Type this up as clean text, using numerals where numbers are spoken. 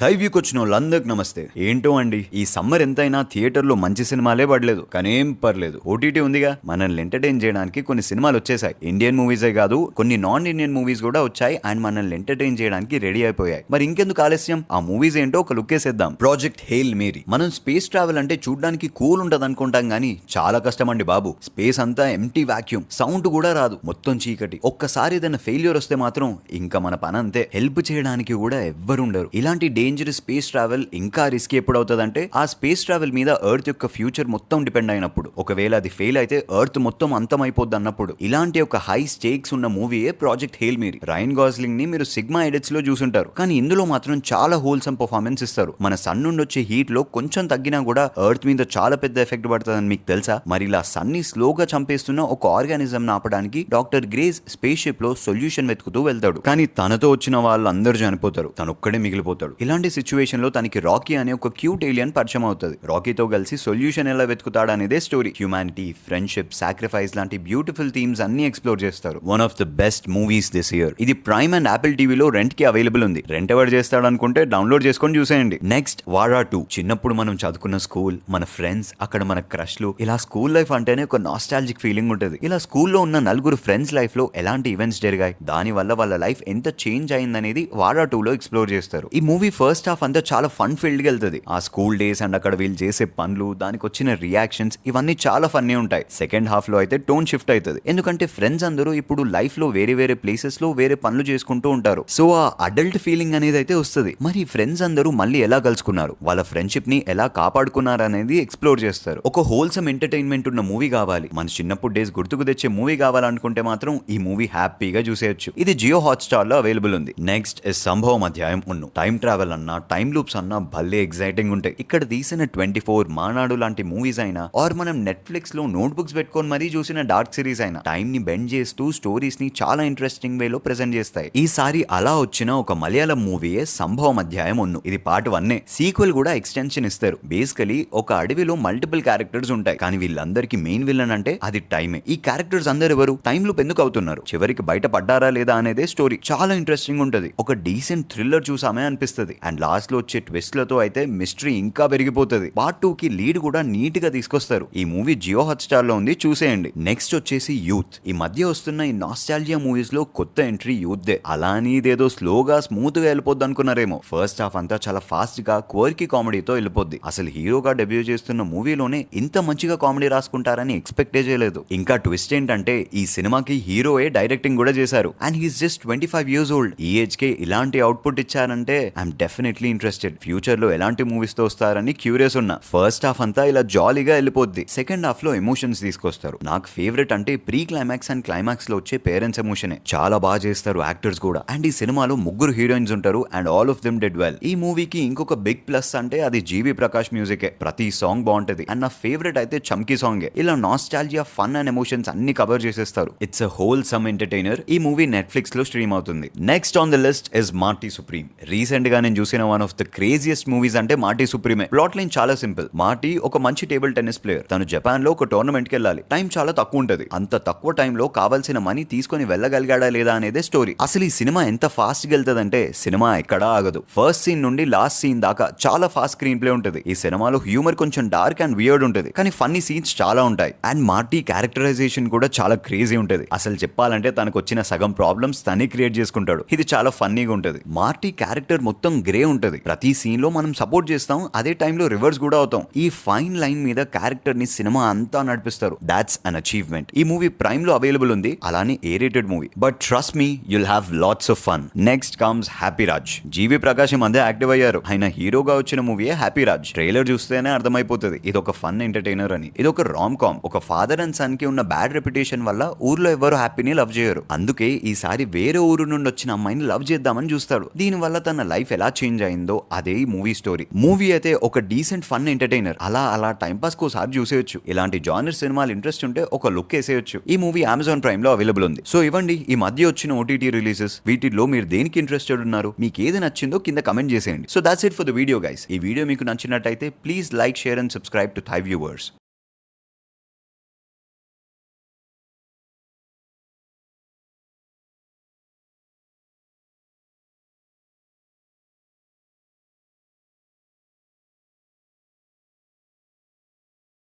థైవ్యూకి వచ్చిన వాళ్ళందరికి నమస్తే. ఏంటో అండి, ఈ సమ్మర్ ఎంతైనా థియేటర్లో మంచి సినిమాలే పడలేదు, కానీ ఏం పర్లేదు, ఓటీటీ ఉందిగా. మనల్ని ఎంటర్టైన్ చేయడానికి కొన్ని సినిమాలు వచ్చేసాయి. ఇండియన్ మూవీసే కాదు, కొన్ని నాన్ ఇండియన్ మూవీస్ కూడా వచ్చాయి అండ్ మనల్ని ఎంటర్టైన్ చేయడానికి రెడీ అయిపోయాయి. మరి ఇంకెందుకు ఆలస్యం, ఆ మూవీస్ ఏంటో ఒక లుక్ వేసేద్దాం. Project Hail Mary. మనం స్పేస్ ట్రావెల్ అంటే చూడడానికి కూల్ ఉంటది అనుకుంటాం, గానీ చాలా కష్టం అండి బాబు. స్పేస్ అంతా ఎంటీ వాక్యూమ్, సౌండ్ కూడా రాదు, మొత్తం చీకటి. ఒక్కసారి ఏదైనా ఫెయిల్యూర్ వస్తే మాత్రం ఇంకా మన పని అంతే. హెల్ప్ చేయడానికి కూడా ఎవ్వరుండరు. ఇలాంటి డేంజరస్ స్పేస్ ట్రావెల్ ఇంకా రిస్క్ ఎప్పుడు అవుతుందంటే ఆ స్పేస్ ట్రావెల్ మీద ఎర్త్ యొక్క ఫ్యూచర్ మొత్తం డిపెండ్ అయినప్పుడు. ఒకవేళ అది ఫెయిల్ అయితే ఎర్త్ మొత్తం అంతమైపోద్ది అన్నప్పుడు. ఇలాంటి ఒక హై స్టేక్స్ ఉన్న మూవీయే project Hail Mary. Rain Gosling ని మీరు సిగ్మా ఎడిట్స్ లో చూసుంటారు, కానీ ఇందులో మాత్రం చాలా హోల్సమ్ పర్ఫార్మెన్స్ ఇస్తారు. మన సన్ నుండి వచ్చే హీట్ లో కొంచెం తగ్గినా కూడా ఎర్త్ మీద చాలా పెద్ద ఎఫెక్ట్ పడుతుందని మీకు తెలుసా? మరి ఇలా సన్ ని స్లోగా చంపేస్తున్న ఒక ఆర్గానిజం ఆపడానికి డాక్టర్ గ్రేస్ స్పేస్ షిప్ లో సొల్యూషన్ వెతుకుతూ వెళ్తాడు. కానీ తనతో వచ్చిన వాళ్ళందరూ చనిపోతారు, తనొక్కడే మిగిలిపోతాడు. ఇలాంటి సిచ్యువేషన్ లో తనకి రాకీ అనే ఒక క్యూట్ ఏలియన్ పరిచయం అవుతుంది. రాకీతో కలిసి సొల్యూషన్ ఎలా వెతుకుతాడనేదే స్టోరీ. హ్యూమానిటీ, ఫ్రెండ్షిప్, సాక్రిఫైస్ లాంటి బ్యూటిఫుల్ థీమ్స్ అన్ని ఎక్స్ప్లోర్ చేస్తారు. One of the best movies this year. ఇది ప్రైమ్ అండ్ యాపిల్ టీవీలో రెంట్ కి అవైలబుల్ ఉంది. రెంట్ ఎవరు చేస్తాడు అనుకుంటే డౌన్లోడ్ చేసుకొని చూసేయండి. నెక్స్ట్ వారా 2. చిన్నప్పుడు మనం చదువుకున్న స్కూల్, మన ఫ్రెండ్స్, అక్కడ మన క్రష్లు, ఇలా స్కూల్ లైఫ్ అంటేనే ఒక నాస్టాలజిక్ ఫీలింగ్ ఉంటుంది. ఇలా స్కూల్లో ఉన్న నలుగురు ఫ్రెండ్స్ లైఫ్ లో ఎలాంటి ఈవెంట్స్ జరిగాయి, దాని వల్ల వాళ్ళ లైఫ్ ఎంత చేంజ్ అయిందనేది వారా 2 లో ఎక్స్ప్లోర్ చేస్తారు. ఈ మూవీ ఫస్ట్ హాఫ్ అంతా చాలా ఫన్ ఫీల్డ్ గా వెళ్తుంది. ఆ స్కూల్ డేస్ అండ్ అక్కడ వీళ్ళు చేసే పనులు, దానికి వచ్చిన రియాక్షన్స్, ఇవన్నీ చాలా ఫన్నీ ఉంటాయి. సెకండ్ హాఫ్ లో అయితే టోన్ షిఫ్ట్ అవుతుంది, ఎందుకంటే ఫ్రెండ్స్ అందరూ ఇప్పుడు లైఫ్ లో వేరే వేరే ప్లేసెస్ లో వేరే పనులు చేసుకుంటూ ఉంటారు. సో ఆ అడల్ట్ ఫీలింగ్ అనేది అయితే వస్తుంది. మరి ఫ్రెండ్స్ అందరూ మళ్ళీ ఎలా కలుసుకున్నారు, వాళ్ళ ఫ్రెండ్షిప్ ని ఎలా కాపాడుకున్నారు అనేది ఎక్స్ప్లోర్ చేస్తారు. ఒక హోల్సమ్ ఎంటర్టైన్మెంట్ ఉన్న మూవీ కావాలి, మన చిన్నప్పుడు డేస్ గుర్తుకు తెచ్చే మూవీ కావాలనుకుంటే మాత్రం ఈ మూవీ హ్యాపీగా చూసేయచ్చు. ఇది జియో హాట్స్టార్ లో అవైలబుల్ ఉంది. నెక్స్ట్ సంభవం అధ్యాయం 1. టైం ట్రావెల్ అన్నా, టైం లూప్స్ అన్నా భలే ఎగ్జైటింగ్ ఉంటాయి. ఇక్కడ తీసిన 24, మానాడు లాంటి మూవీస్ అయినా, ఆర్ మనం నెట్ఫ్లిక్స్ లో నోట్ బుక్స్ పెట్టుకొని మరీ చూసిన డార్క్ సిరీస్ అయినా, టైం ని బెండ్ చేస్తూ స్టోరీస్ ని చాలా ఇంట్రెస్టింగ్ వేలో ప్రెజెంట్ చేస్తాయి. ఈసారి అలా వచ్చిన ఒక మలయాళం మూవీయే సంభవం అధ్యాయం 1. ఇది పార్ట్ 1. సీక్వెల్ కూడా ఎక్స్టెన్షన్ ఇస్తారు. బేసికలీ ఒక అడవిలో మల్టిపుల్ క్యారెక్టర్స్ ఉంటాయి, కానీ వీళ్ళందరికీ మెయిన్ విలన్ అంటే అది టైమే. ఈ క్యారెక్టర్స్ అందరు ఎవరు, టైం లూప్ ఎందుకు అవుతున్నారు, చివరికి బయట పడ్డారా లేదా అనేదే స్టోరీ. చాలా ఇంట్రెస్టింగ్ ఉంటది. ఒక డీసెంట్ థ్రిల్లర్ చూసామే అనిపిస్తుంది. అండ్ లాస్ట్ లో వచ్చే ట్విస్ట్ లతో అయితే మిస్టరీ ఇంకా పెరిగిపోతుంది. పార్ట్ 2 కి లీడ్ కూడా నీట్ గా తీసుకొస్తారు. ఈ మూవీ జియో హాట్స్టార్ లో ఉంది, చూసేయండి. నెక్స్ట్ వచ్చేసి యూత్. ఈ మధ్య వస్తున్న ఈ నాస్టాల్జియా మూవీస్ లో కొత్త ఎంట్రీ యూత్ దే. అలా అని ఇదేదో స్లోగా స్మూత్ గా వెళ్ళిపోద్ది అనుకున్నారేమో. ఫస్ట్ హాఫ్ అంతా చాలా ఫాస్ట్ గా క్వర్కీ కామెడీతో వెళ్ళిపోద్ది. అసలు హీరోగా డెబ్యూ చేస్తున్న మూవీలోనే ఇంత మంచిగా కామెడీ రాసుకుంటారని ఎక్స్పెక్టే చేయలేదు. ఇంకా ట్విస్ట్ ఏంటంటే ఈ సినిమాకి హీరోయే డైరెక్టింగ్ కూడా చేశారు. And he's just 25 years old. ఈ ఏజ్ కే ఇలాంటి అవుట్పుట్ ఇచ్చారంటే ఐఎమ్ డెఫినెట్లీ ఇంట్రెస్టెడ్. ఫ్యూచర్ లో ఎలాంటి మూవీస్ తో వస్తారని క్యూరియస్ ఉన్నా. ఫస్ట్ హాఫ్ అంతా ఇలా జాలీగా వెళ్ళిపోద్ది. సెకండ్ హాఫ్ లో ఎమోషన్స్ తీసుకొస్తారు. నాకు ఫేవరెట్ అంటే ప్రీ క్లైమాక్స్ అండ్ క్లైమాక్స్ లో వచ్చే పేరెంట్స్ ఎమోషనే. చాలా బాగా చేస్తారు యాక్టర్స్ కూడా. అండ్ ఈ సినిమాలో 3 హీరోయిన్స్ ఉంటారు and all of them dead well. ఈ మూవీకి ఇంకొక బిగ్ ప్లస్ అంటే అది జీవి ప్రకాష్ మ్యూజికే. ప్రతి సాంగ్ బాగుంటది. అండ్ నా ఫేవరెట్ అయితే చమ్కీ సాంగే. ఇలా నాస్టాల్జియా, ఫన్ అండ్ ఎమోషన్స్ అన్ని కవర్ చేసేస్తారు. It's a whole some entertainer. ఈ మూవీ నెట్ఫ్లిక్స్ లో స్ట్రీమ్ అవుతుంది. Next on the list is Marty supreme. Recent గా నేను చూసిన one of the craziest movies అంటే మార్టీ సుప్రీమే. ప్లాట్ లైన్ చాలా సింపుల్. మార్టీ ఒక మంచి టేబుల్ టెన్నిస్ ప్లేయర్. తను జపాన్ లో ఒక టోర్నమెంట్ కి వెళ్ళాలి. టైం చాలా తక్కువ ఉంటది. అంత తక్కువ టైంలో కావాల్సిన మనీ తీసుకొని వెళ్ళగలిగాడా లేదా అనేదే స్టోరీ. అసలు ఈ సినిమా ఎంత ఫాస్ట్ గా వెళ్తదంటే సినిమా ఎక్కడా ఆగదు. ఫస్ట్ సీన్ నుండి లాస్ట్ సీన్ దాకా చాలా ఫాస్ట్ స్క్రీన్ ప్లే ఉంటది. ఈ సినిమాలో హ్యూమర్ కొంచెం డార్క్ అండ్ వియర్డ్ ఉంటది, కానీ ఫన్నీ సీన్స్ చాలా ఉంటాయి. అండ్ మార్టీ క్యారెక్టరైజేషన్ కూడా చాలా క్రేజీ ఉంటది. అసలు చెప్పాలంటే తనకు వచ్చిన సగం ప్రాబ్లమ్స్ తనే క్రియేట్ చేసుకుంటాడు. ఇది చాలా ఫన్నీగా ఉంటది. మార్టీ క్యారెక్టర్ మొత్తం గ్రే ఉంటది. ప్రతి సీన్ లో మనం సపోర్ట్ చేస్తాం, అదే టైంలో రివర్స్ కూడా అవుతాం. ఈ ఫైన్ లైన్ మీద క్యారెక్టర్ ని సినిమా అంతా నడిపిస్తారు. That's an achievement. ఈ మూవీ ప్రైమ్ లో అవైలబుల్ ఉంది. అలానే A rated movie, but trust me, you'll have lots of fun. Next comes happy Raj. GV Prakash మధ్య యాక్టివ్ అయ్యారు. ఆయన హీరోగా వచ్చిన మూవీయే హ్యాపీ రాజ్. ట్రైలర్ చూస్తేనే అర్థమైపోతుంది ఇది ఒక ఫన్ ఎంటర్టైనర్ అని. ఇది ఒక రామ్ కామ్. ఒక ఫాదర్ అండ్ సన్ కి ఉన్న బ్యాడ్ రెప్యుటేషన్ వల్ల ఊర్లో ఎవరు హ్యాపీని లవ్ చేయరు. అందుకే ఈసారి వేరే ఊరు నుండి వచ్చిన అమ్మాయిని లవ్ చేద్దామని చూస్తాడు. దీని వల్ల తన లైఫ్ ఎలా చేంజ్ అయిందో అదే మూవీ స్టోరీ. మూవీ అయితే ఒక డీసెంట్ ఫన్ ఎంటర్టైనర్. అలా టైం పాస్ కోసారి చూసేయచ్చు. ఇలాంటి జానర్ సినిమాలు ఇంట్రెస్ట్ ఉంటే ఒక లుక్ వేసేయచ్చు. ఈ మూవీ అమెజాన్ ప్రైమ్ లో అవైలబుల్ ఉంది. సో ఇవ్వండి ఈ మధ్య వచ్చిన ఓటీటీ రిలీజెస్. వీటిలో మీరు దేనికి ఇంట్రెస్టెడ్ ఉన్నారు, మీకు ఏది నచ్చిందో కింద కమెంట్ చేసేయండి. So that's it for the video guys. ఈ వీడియో మీకు నచ్చినట్టయితే please like, share and subscribe to thy viewers.